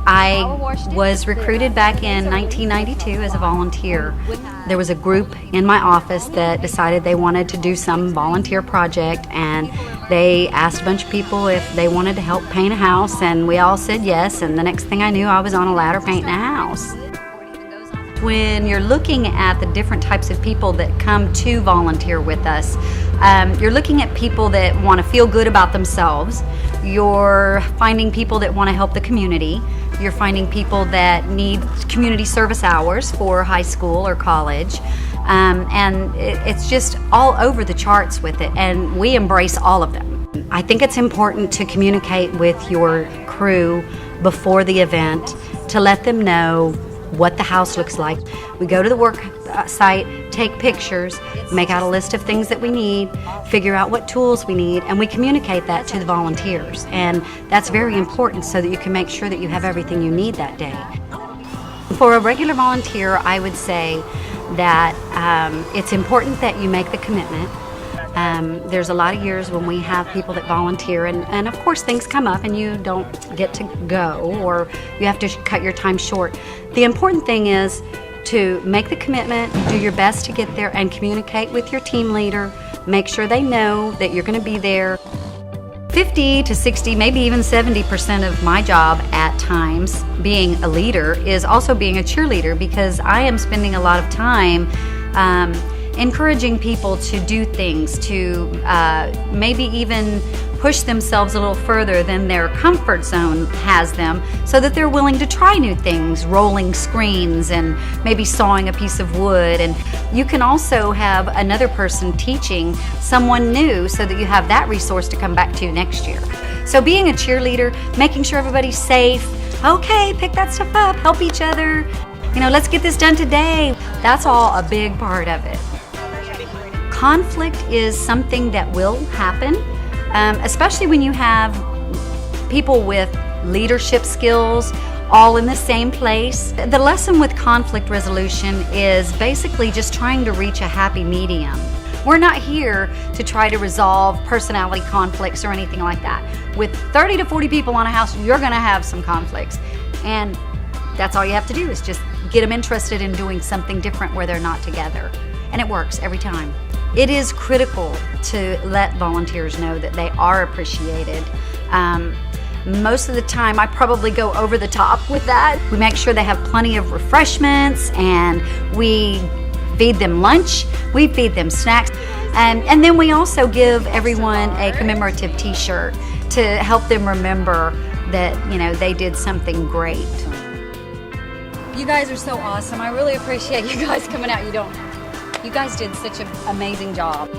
I was recruited back in 1992 as a volunteer. There was a group in my office that decided they wanted to do some volunteer project, and they asked a bunch of people if they wanted to help paint a house, and we all said yes, and the next thing I knew I was on a ladder painting a house. When you're looking at the different types of people that come to volunteer with us, you're looking at people that want to feel good about themselves. You're finding people that want to help the community. You're finding people that need community service hours for high school or college. And it's just all over the charts with it, and we embrace all of them. I think it's important to communicate with your crew before the event to let them know what the house looks like. We go to the work site, take pictures, make out a list of things that we need, figure out what tools we need, and we communicate that to the volunteers. And that's very important so that you can make sure that you have everything you need that day. For a regular volunteer, I would say that it's important that you make the commitment. There's a lot of years when we have people that volunteer, and of course things come up and you don't get to go, or you have to cut your time short. The important thing is to make the commitment, do your best to get there, and communicate with your team leader. Make sure they know that you're going to be there. 50 to 60, maybe even 70% of my job at times being a leader is also being a cheerleader, because I am spending a lot of time encouraging people to do things, to maybe even push themselves a little further than their comfort zone has them, so that they're willing to try new things, rolling screens and maybe sawing a piece of wood. And you can also have another person teaching someone new so that you have that resource to come back to next year. So being a cheerleader, making sure everybody's safe, okay, pick that stuff up, help each other, you know, let's get this done today. That's all a big part of it. Conflict is something that will happen, especially when you have people with leadership skills all in the same place. The lesson with conflict resolution is basically just trying to reach a happy medium. We're not here to try to resolve personality conflicts or anything like that. With 30 to 40 people on a house, you're going to have some conflicts, and that's all you have to do is just get them interested in doing something different where they're not together, and it works every time. It is critical to let volunteers know that they are appreciated. Most of the time, I probably go over the top with that. We make sure they have plenty of refreshments, and we feed them lunch, we feed them snacks, and then we also give everyone a commemorative t-shirt to help them remember that, you know, they did something great. You guys are so awesome. I really appreciate you guys coming out. You guys did such an amazing job.